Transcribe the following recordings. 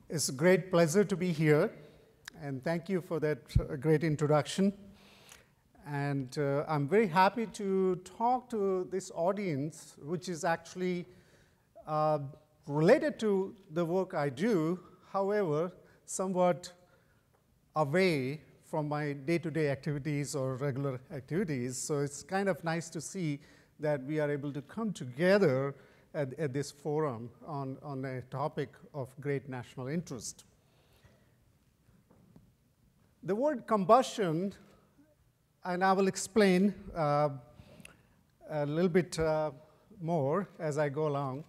It's a great pleasure to be here, and thank you for that great introduction. And I'm very happy to talk to this audience, which is actually related to the work I do, however, somewhat away from my day-to-day activities or regular activities. So it's kind of nice to see that we are able to come together at this forum on a topic of great national interest. The word combustion, and I will explain a little bit more as I go along,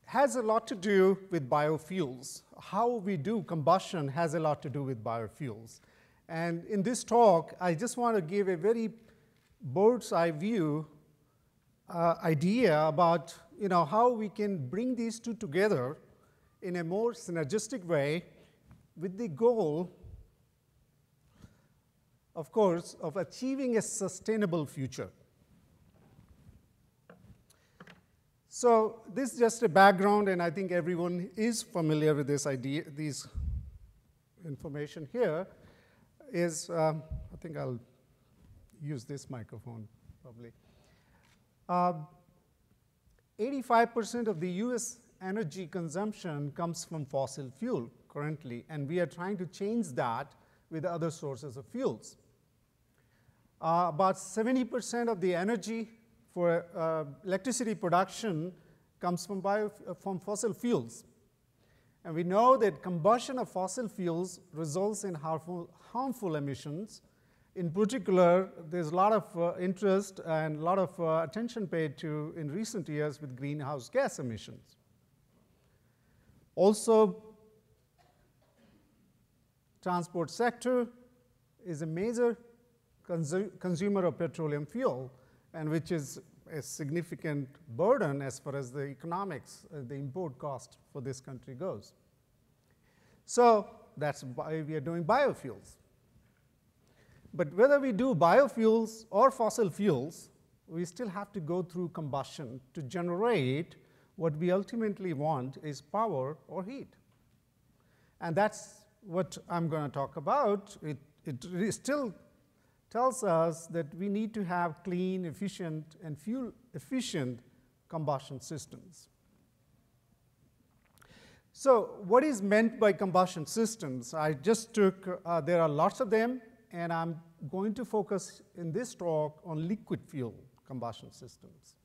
has a lot to do with biofuels. How we do combustion has a lot to do with biofuels. And in this talk, I just want to give a very bird's eye view idea about how we can bring these two together in a more synergistic way with the goal, of course, of achieving a sustainable future. So this is just a background, and I think everyone is familiar with this idea. These information here is, I think I'll use this microphone probably. 85% of the US energy consumption comes from fossil fuel currently, and we are trying to change that with other sources of fuels. About 70% of the energy for electricity production comes from fossil fuels. And we know that combustion of fossil fuels results in harmful emissions. In particular, there's a lot of interest and a lot of attention paid to in recent years with greenhouse gas emissions. Also, transport sector is a major consumer of petroleum fuel, and which is a significant burden as far as the economics, the import cost for this country goes. So that's why we are doing biofuels. But whether we do biofuels or fossil fuels, we still have to go through combustion to generate what we ultimately want is power or heat. And that's what I'm going to talk about. It still tells us that we need to have clean, efficient, and fuel-efficient combustion systems. So what is meant by combustion systems? I just took, there are lots of them, and I'm going to focus in this talk on liquid fuel combustion systems.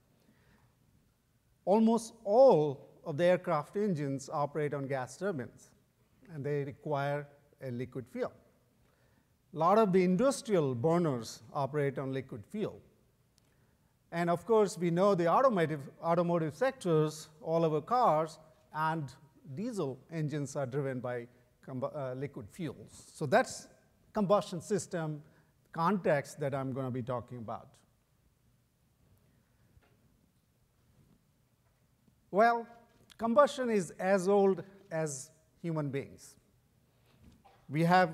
Almost all of the aircraft engines operate on gas turbines, and they require a liquid fuel. A lot of the industrial burners operate on liquid fuel. And of course, we know the automotive sectors, all of our cars and diesel engines are driven by liquid fuels. So that's combustion system context that I'm going to be talking about. Well, combustion is as old as human beings. We have,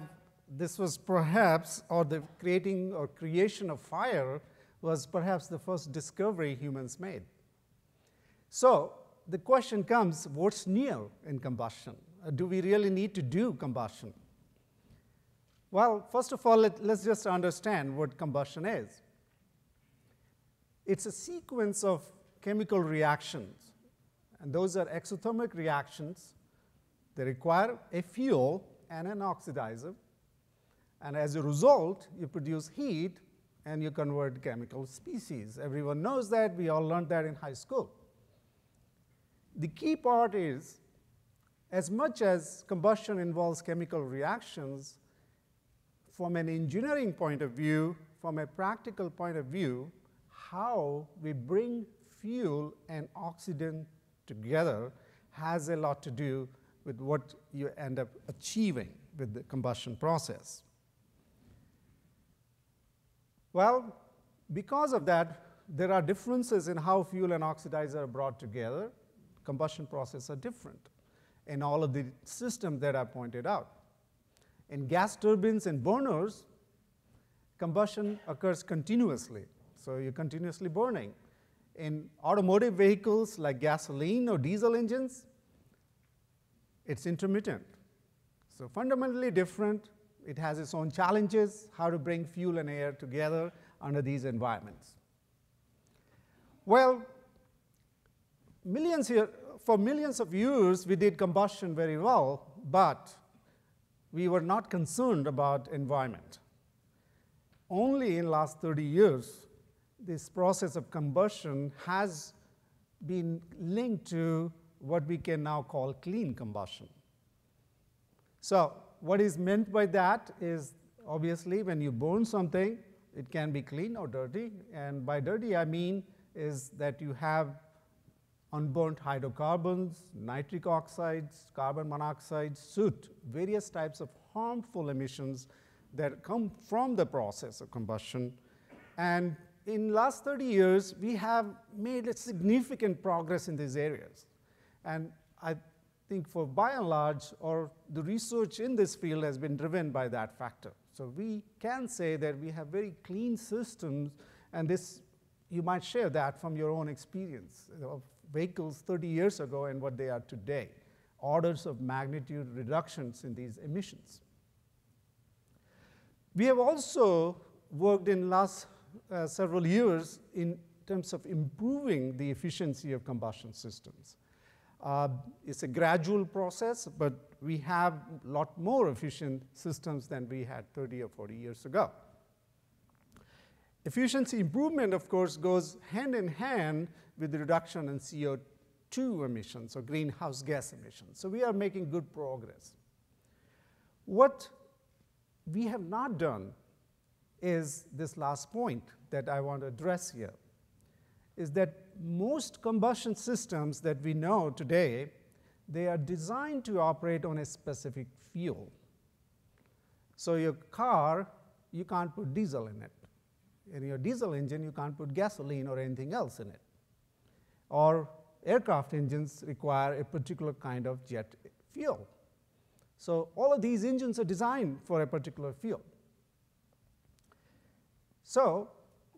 this was perhaps, or the creation of fire was perhaps the first discovery humans made. So the question comes, what's new in combustion? Do we really need to do combustion? Well, first of all, let's just understand what combustion is. It's a sequence of chemical reactions, and those are exothermic reactions. They require a fuel and an oxidizer, and as a result, you produce heat and you convert chemical species. Everyone knows that. We all learned that in high school. The key part is, as much as combustion involves chemical reactions, from an engineering point of view, from a practical point of view, how we bring fuel and oxygen together has a lot to do with what you end up achieving with the combustion process. Well, because of that, there are differences in how fuel and oxidizer are brought together. Combustion processes are different in all of the systems that I pointed out. In gas turbines and burners, combustion occurs continuously, so you're continuously burning. In automotive vehicles like gasoline or diesel engines, It's intermittent. So fundamentally different. It has its own challenges, how to bring fuel and air together under these environments. Well, for millions of years, we did combustion very well, but we were not concerned about environment. Only in the last 30 years, this process of combustion has been linked to what we can now call clean combustion. So what is meant by that is, obviously, when you burn something, it can be clean or dirty. And by dirty, I mean is that you have unburnt hydrocarbons, nitric oxides, carbon monoxide, soot, various types of harmful emissions that come from the process of combustion. And in the last 30 years, we have made a significant progress in these areas. And I think for by and large, or the research in this field has been driven by that factor. So we can say that we have very clean systems, and this, you might share that from your own experience of vehicles 30 years ago and what they are today, orders of magnitude reductions in these emissions. We have also worked in the last several years in terms of improving the efficiency of combustion systems. It's a gradual process, but we have a lot more efficient systems than we had 30 or 40 years ago. Efficiency improvement, of course, goes hand in hand with the reduction in CO2 emissions or greenhouse gas emissions. So we are making good progress. What we have not done is this last point that I want to address here, is that most combustion systems that we know today, they are designed to operate on a specific fuel. So your car, you can't put diesel in it. In your diesel engine, you can't put gasoline or anything else in it. Or aircraft engines require a particular kind of jet fuel. So all of these engines are designed for a particular fuel. So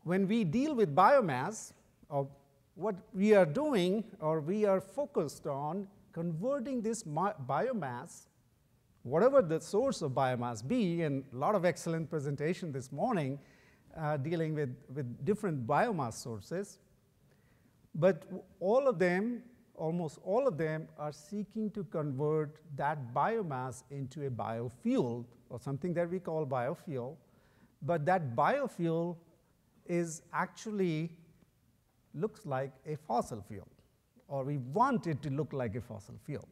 when we deal with biomass, or what we are doing, or we are focused on converting this biomass, whatever the source of biomass be, and a lot of excellent presentation this morning dealing with different biomass sources, but all of them, almost all of them, are seeking to convert that biomass into a biofuel, or something that we call biofuel. But that biofuel is actually looks like a fossil fuel, or we want it to look like a fossil fuel.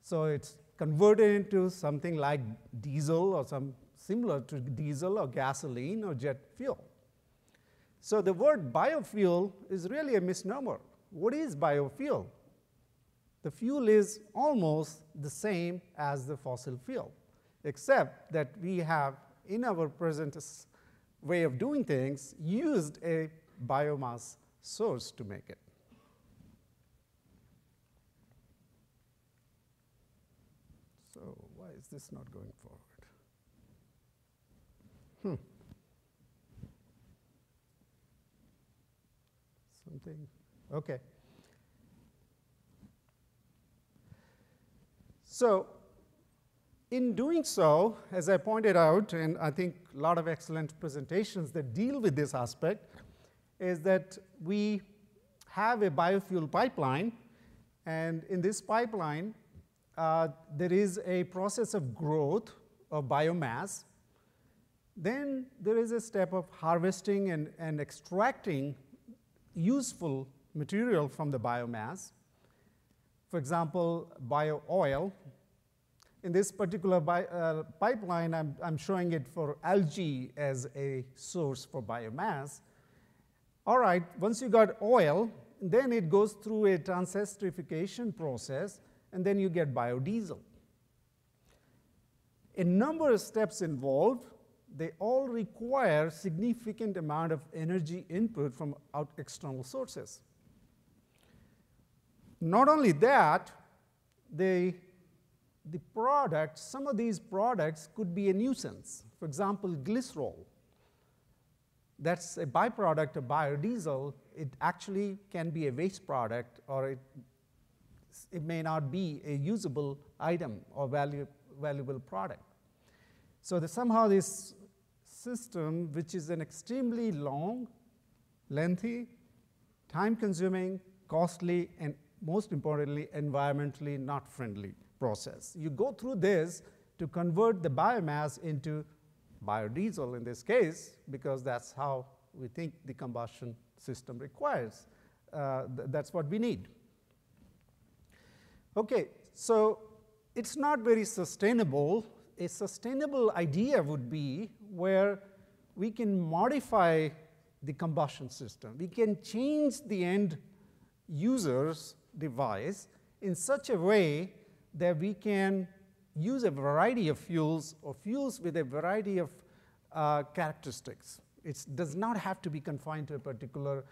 So it's converted into something like diesel or some similar to diesel or gasoline or jet fuel. So the word biofuel is really a misnomer. What is biofuel? The fuel is almost the same as the fossil fuel, except that we have, in our present way of doing things, used a biomass source to make it. So why is this not going forward? Something, okay. So in doing so, as I pointed out, and I think a lot of excellent presentations that deal with this aspect, is that we have a biofuel pipeline, and in this pipeline, there is a process of growth of biomass. Then there is a step of harvesting and extracting useful material from the biomass. For example, bio-oil. In this particular pipeline, I'm showing it for algae as a source for biomass. All right, once you got oil, then it goes through a transesterification process, and then you get biodiesel. A number of steps involved. They all require significant amount of energy input from external sources. Not only that, the products, some of these products could be a nuisance. For example, glycerol. That's a byproduct of biodiesel. It actually can be a waste product, or it may not be a usable item or valuable product. So somehow this system, which is an extremely long, lengthy, time-consuming, costly, and most importantly, environmentally not friendly process. You go through this to convert the biomass into biodiesel in this case, because that's how we think the combustion system requires. That's what we need. Okay, so it's not very sustainable. A sustainable idea would be where we can modify the combustion system. We can change the end user's device in such a way that we can use a variety of fuels or fuels with a variety of characteristics. It does not have to be confined to a particular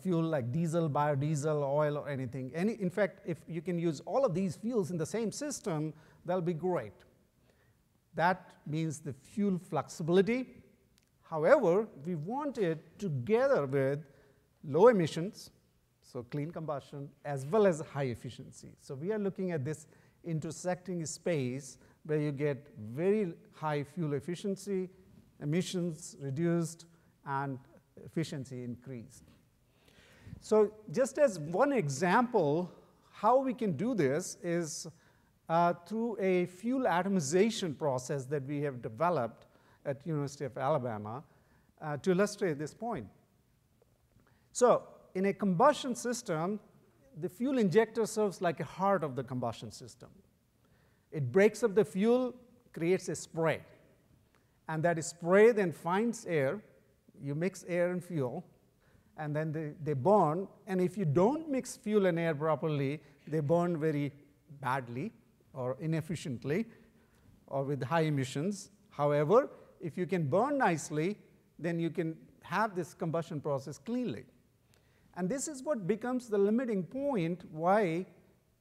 fuel like diesel, biodiesel, oil, or anything. In fact, if you can use all of these fuels in the same system, that'll be great. That means the fuel flexibility. However, we want it together with low emissions, so clean combustion, as well as high efficiency. So we are looking at this intersecting space where you get very high fuel efficiency, emissions reduced, and efficiency increased. So just as one example, how we can do this is through a fuel atomization process that we have developed at University of Alabama to illustrate this point. So in a combustion system, the fuel injector serves like a heart of the combustion system. It breaks up the fuel, creates a spray. And that spray then finds air. You mix air and fuel, and then they burn. And if you don't mix fuel and air properly, they burn very badly or inefficiently or with high emissions. However, if you can burn nicely, then you can have this combustion process cleanly. And this is what becomes the limiting point why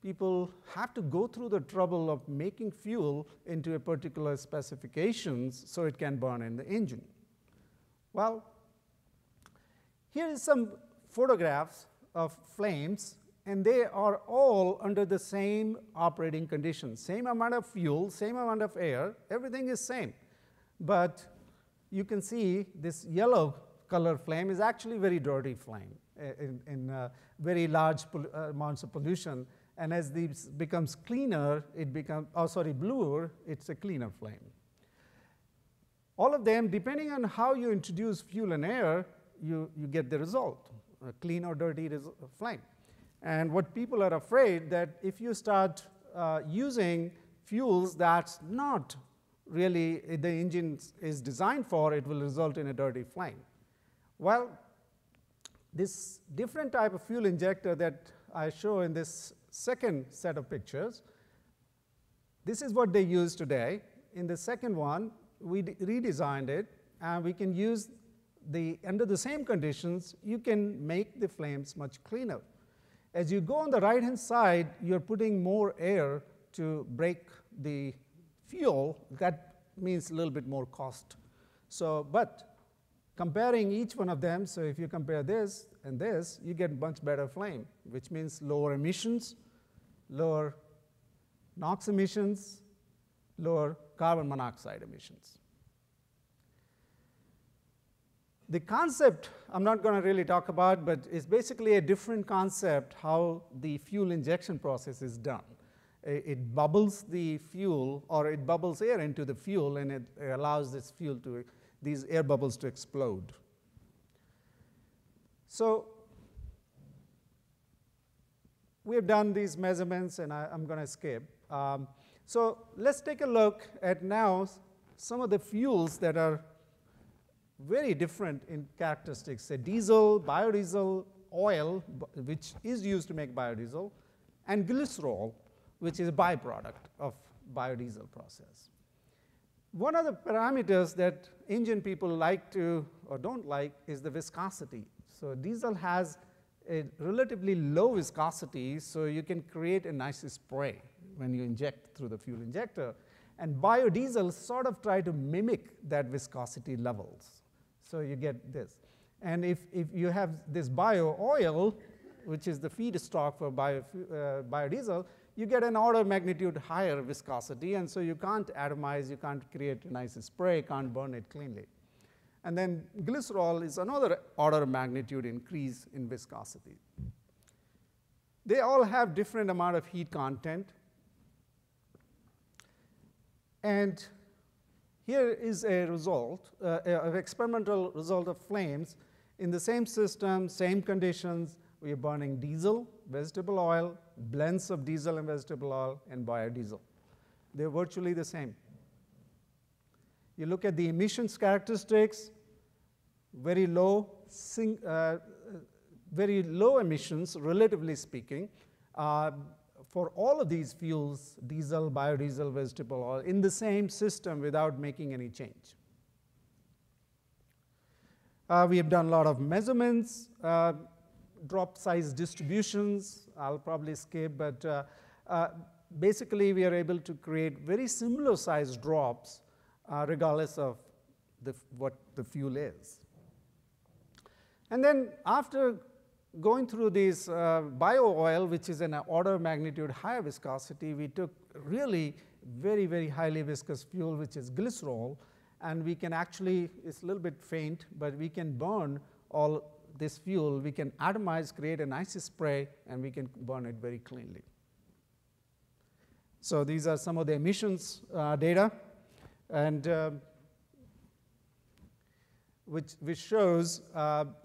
people have to go through the trouble of making fuel into a particular specifications so it can burn in the engine. Well, here is some photographs of flames, and they are all under the same operating conditions. Same amount of fuel, same amount of air, everything is same. But you can see this yellow color flame is actually very dirty flame in very large amounts of pollution. And as this becomes cleaner, it becomes, bluer, it's a cleaner flame. All of them, depending on how you introduce fuel and air, you get the result, a clean or dirty flame. And what people are afraid that if you start using fuels that's not really the engine is designed for, it will result in a dirty flame. Well, this different type of fuel injector that I show in this second set of pictures, this is what they use today. In the second one, we redesigned it, and we can use under the same conditions, you can make the flames much cleaner. As you go on the right-hand side, you're putting more air to break the fuel. That means a little bit more cost. So, but comparing each one of them, so if you compare this and this, you get much better flame, which means lower emissions, lower NOx emissions, lower carbon monoxide emissions. The concept I'm not going to really talk about, but it's basically a different concept how the fuel injection process is done. It bubbles the fuel, or it bubbles air into the fuel, and it allows this fuel to, these air bubbles to explode. So we have done these measurements, and I'm going to skip. So let's take a look at now some of the fuels that are very different in characteristics. Say diesel, biodiesel, oil, which is used to make biodiesel, and glycerol, which is a byproduct of biodiesel process. One of the parameters that engine people like to or don't like is the viscosity. So diesel has a relatively low viscosity, so you can create a nice spray when you inject through the fuel injector. And biodiesel sort of try to mimic that viscosity levels. So you get this. And if you have this bio oil, which is the feedstock for biodiesel, you get an order of magnitude higher viscosity, and so you can't atomize, you can't create a nice spray, can't burn it cleanly. And then glycerol is another order of magnitude increase in viscosity. They all have different amount of heat content. And here is a result, an experimental result of flames. In the same system, same conditions, we are burning diesel, vegetable oil, blends of diesel and vegetable oil, and biodiesel. They're virtually the same. You look at the emissions characteristics, very low emissions, relatively speaking, for all of these fuels, diesel, biodiesel, vegetable oil, in the same system without making any change. We have done a lot of measurements, drop size distributions. I'll probably skip, but basically we are able to create very similar size drops regardless of what the fuel is. And then after going through this bio oil, which is an order of magnitude higher viscosity, we took really very, very highly viscous fuel, which is glycerol, and we can actually, it's a little bit faint, but we can burn all this fuel. We can atomize, create a nice spray, and we can burn it very cleanly. So these are some of the emissions data, and which shows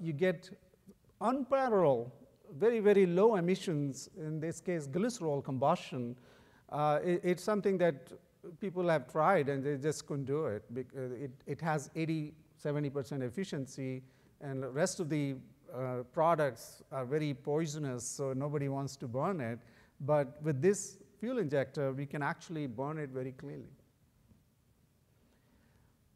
you get unparalleled, very, very low emissions, in this case glycerol combustion. It's something that people have tried and they just couldn't do it. It has 80–70% efficiency, and the rest of the products are very poisonous, so nobody wants to burn it. But with this fuel injector, we can actually burn it very cleanly.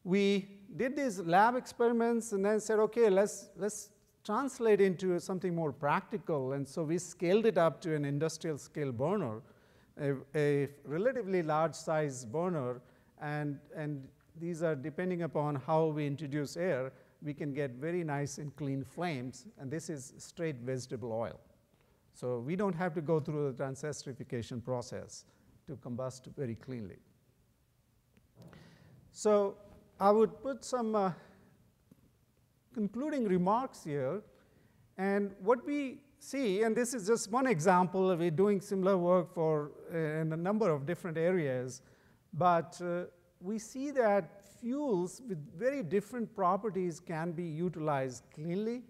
We did these lab experiments and then said, okay, let's translate into something more practical. And so we scaled it up to an industrial scale burner, a relatively large size burner. And these are, depending upon how we introduce air, we can get very nice and clean flames. And this is straight vegetable oil. So we don't have to go through the transesterification process to combust very cleanly. So I would put some concluding remarks here. And what we see, and this is just one example, we're doing similar work for in a number of different areas, but we see that fuels with very different properties can be utilized cleanly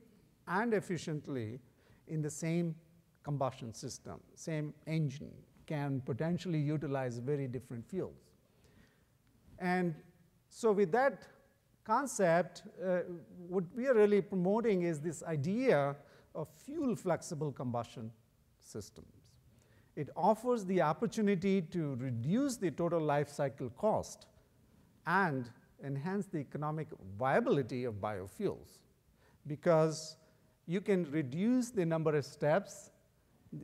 and efficiently in the same combustion system. Same engine can potentially utilize very different fuels. And so with that concept, what we are really promoting is this idea of fuel flexible combustion systems. It offers the opportunity to reduce the total life cycle cost and enhance the economic viability of biofuels, because you can reduce the number of steps,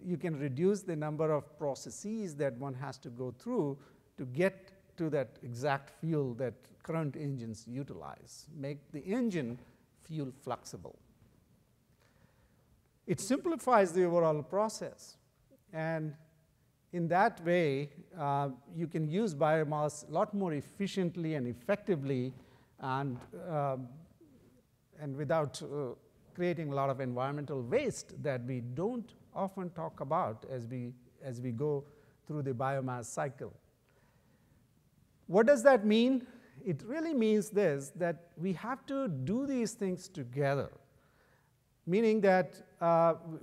you can reduce the number of processes that one has to go through to get to that exact fuel that current engines utilize, make the engine fuel flexible. It simplifies the overall process, and in that way, you can use biomass a lot more efficiently and effectively, and without creating a lot of environmental waste that we don't often talk about as we go through the biomass cycle. What does that mean? It really means this, that we have to do these things together, meaning that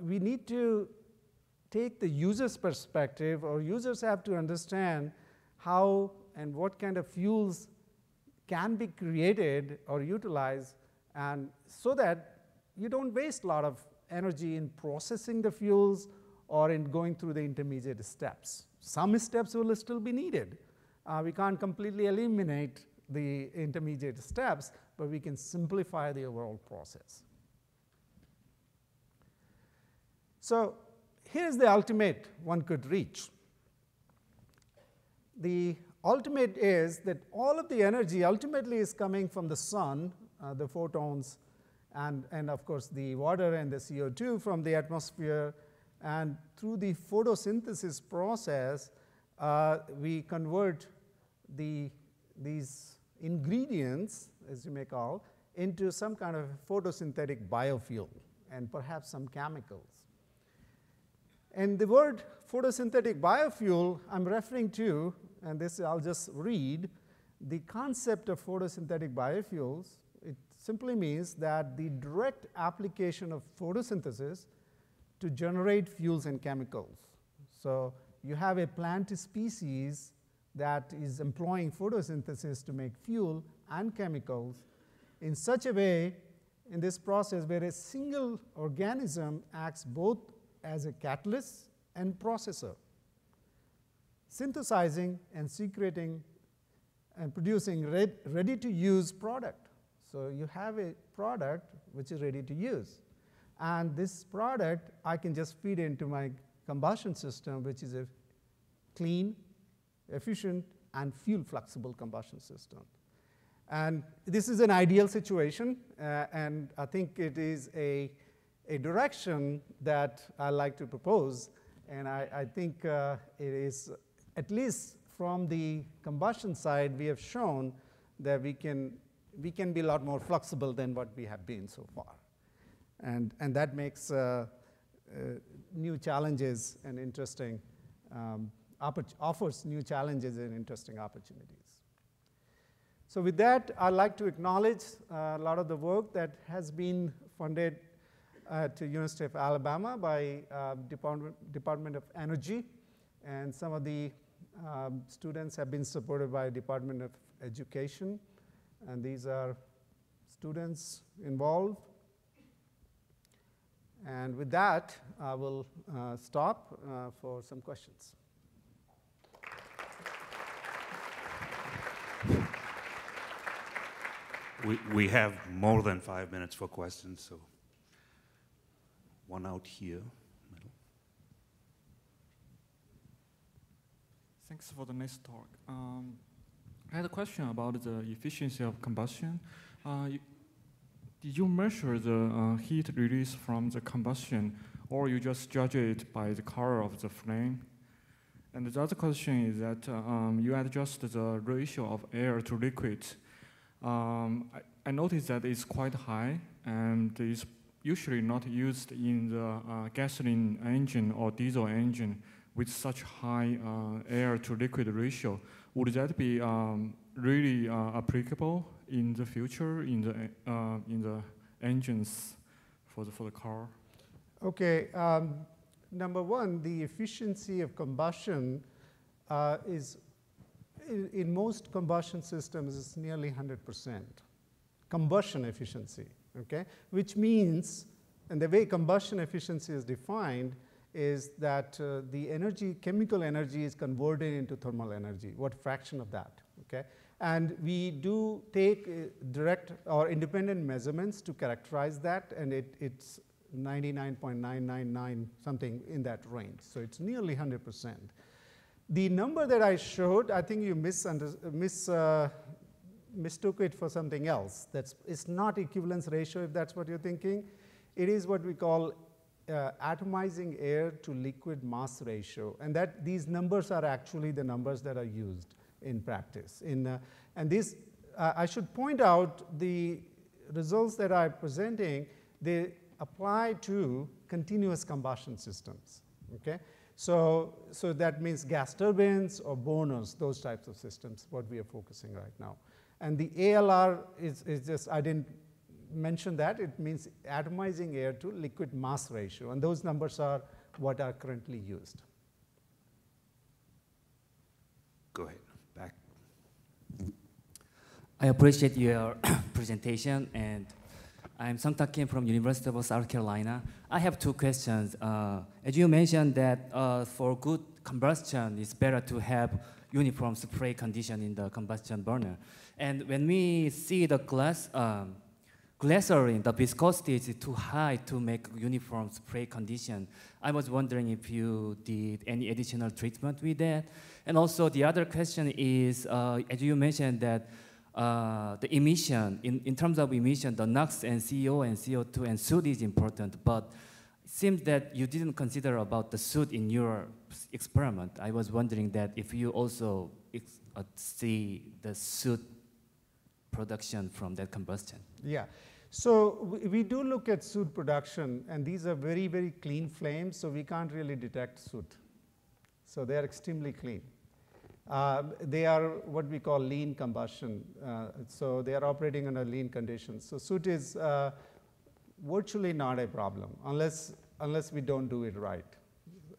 we need to take the user's perspective, or users have to understand how and what kind of fuels can be created or utilized, and so that you don't waste a lot of energy in processing the fuels or in going through the intermediate steps. Some steps will still be needed. We can't completely eliminate the intermediate steps, but we can simplify the overall process. So here's the ultimate one could reach. The ultimate is that all of the energy ultimately is coming from the sun, the photons, and of course the water and the CO2 from the atmosphere. And through the photosynthesis process, we convert these ingredients, as you may call, into some kind of photosynthetic biofuel and perhaps some chemicals. And the word photosynthetic biofuel I'm referring to, and this I'll just read, the concept of photosynthetic biofuels, it simply means that the direct application of photosynthesis to generate fuels and chemicals. So you have a plant species that is employing photosynthesis to make fuel and chemicals in such a way in this process where a single organism acts both as a catalyst and processor, synthesizing and secreting and producing ready-to-use product. So you have a product which is ready to use. And this product, I can just feed into my combustion system, which is a clean, efficient, and fuel-flexible combustion system. And this is an ideal situation, and I think it is a direction that I like to propose. And I think it is, at least from the combustion side, we have shown that we can be a lot more flexible than what we have been so far. And that makes new challenges and interesting, offers new challenges and interesting opportunities. So with that, I'd like to acknowledge a lot of the work that has been funded at the University of Alabama by Department of Energy, and some of the students have been supported by Department of Education, and these are students involved. And with that, I will stop for some questions. We have more than 5 minutes for questions, so one out here. Thanks for the nice talk. I had a question about the efficiency of combustion. Did you measure the heat release from the combustion, or you just judge it by the color of the flame? And the other question is that you adjust the ratio of air to liquid. I noticed that it's quite high, and it's usually not used in the gasoline engine or diesel engine with such high air to liquid ratio. Would that be really applicable in the future in the engines for the car? Okay, number one, the efficiency of combustion is in most combustion systems is nearly 100%. Combustion efficiency, okay? Which means, and the way combustion efficiency is defined is that the energy, chemical energy is converted into thermal energy. What fraction of that, okay? And we do take direct or independent measurements to characterize that, and it's 99.999 something in that range. So it's nearly 100%. The number that I showed, I think you mistook it for something else. It's not equivalence ratio, if that's what you're thinking. It is what we call atomizing air to liquid mass ratio, and that these numbers are actually the numbers that are used in practice. And this, I should point out the results that I'm presenting, they apply to continuous combustion systems, okay? So that means gas turbines or burners, those types of systems, what we are focusing right now. And the ALR is just, I didn't mention that, it means atomizing air to liquid mass ratio, and those numbers are what are currently used. Go ahead, back. I appreciate your presentation, and I'm Sung-Tak Kim from University of South Carolina. I have two questions. As you mentioned that for good combustion, it's better to have uniform spray condition in the combustion burner. And when we see the glycerin, the viscosity is too high to make uniform spray condition. I was wondering if you did any additional treatment with that. And also the other question is, as you mentioned that the emission, in terms of emission, the NOx and CO and CO2 and soot is important, but it seems that you didn't consider about the soot in your experiment. I was wondering that if you also see the soot production from that combustion. Yeah. So we do look at soot production, and these are very, very clean flames, so we can't really detect soot. So they are extremely clean. They are what we call lean combustion. So they are operating under lean conditions. So soot is virtually not a problem unless we don't do it right.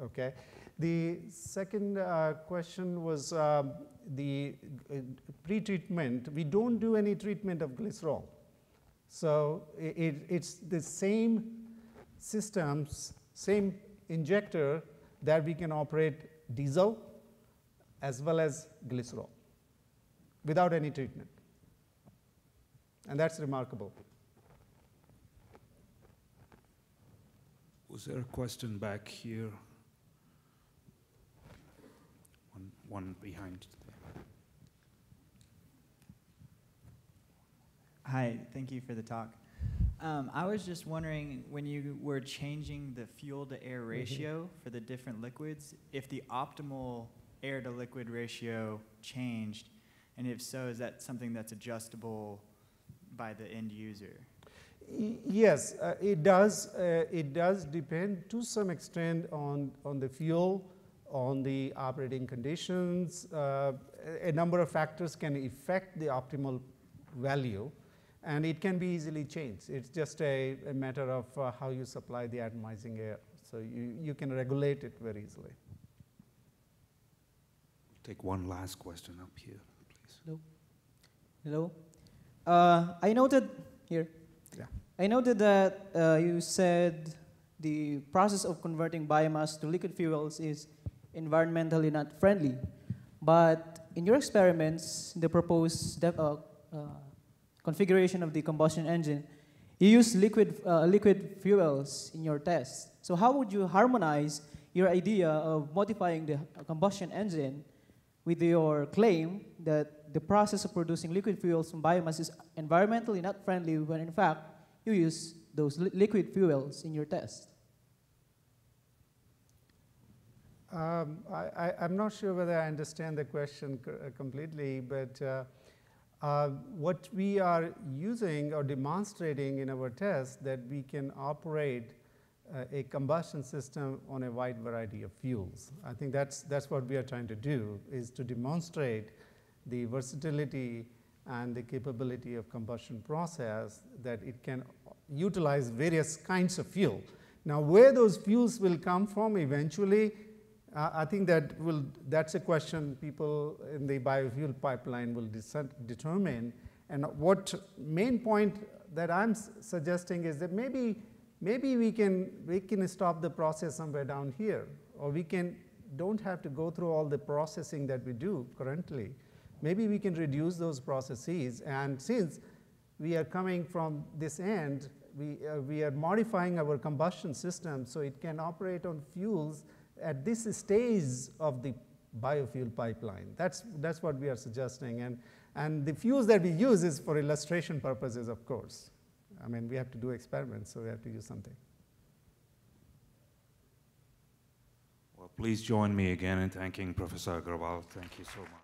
Okay. The second question was the pre-treatment. We don't do any treatment of glycerol. So it's the same systems, same injector that we can operate diesel as well as glycerol without any treatment. And that's remarkable. Was there a question back here? One behind. Hi, thank you for the talk. I was just wondering, when you were changing the fuel-to-air ratio for the different liquids, if the optimal air-to-liquid ratio changed, and if so, is that something that's adjustable by the end user? Yes, it does. It does depend to some extent on the fuel, on the operating conditions. A number of factors can affect the optimal value, and it can be easily changed. It's just a matter of how you supply the atomizing air. So you can regulate it very easily. Take one last question up here, please. Hello. I noted here. Yeah. I noted that you said the process of converting biomass to liquid fuels is environmentally not friendly, but in your experiments, the proposed configuration of the combustion engine, you use liquid fuels in your tests. So how would you harmonize your idea of modifying the combustion engine with your claim that the process of producing liquid fuels from biomass is environmentally not friendly, when in fact you use those liquid fuels in your test? I'm not sure whether I understand the question completely, but what we are using or demonstrating in our test that we can operate a combustion system on a wide variety of fuels. I think that's what we are trying to do, is to demonstrate the versatility and the capability of combustion process, that it can utilize various kinds of fuel. Now, where those fuels will come from eventually, I think that's a question people in the biofuel pipeline will determine. And what main point that I'm suggesting is that maybe we can stop the process somewhere down here, or we don't have to go through all the processing that we do currently. Maybe we can reduce those processes, and since we are coming from this end, we are modifying our combustion system so it can operate on fuels at this stage of the biofuel pipeline. That's what we are suggesting, and the fuels that we use is for illustration purposes, of course. I mean, we have to do experiments, so we have to use something. Well, please join me again in thanking Professor Agrawal. Thank you so much.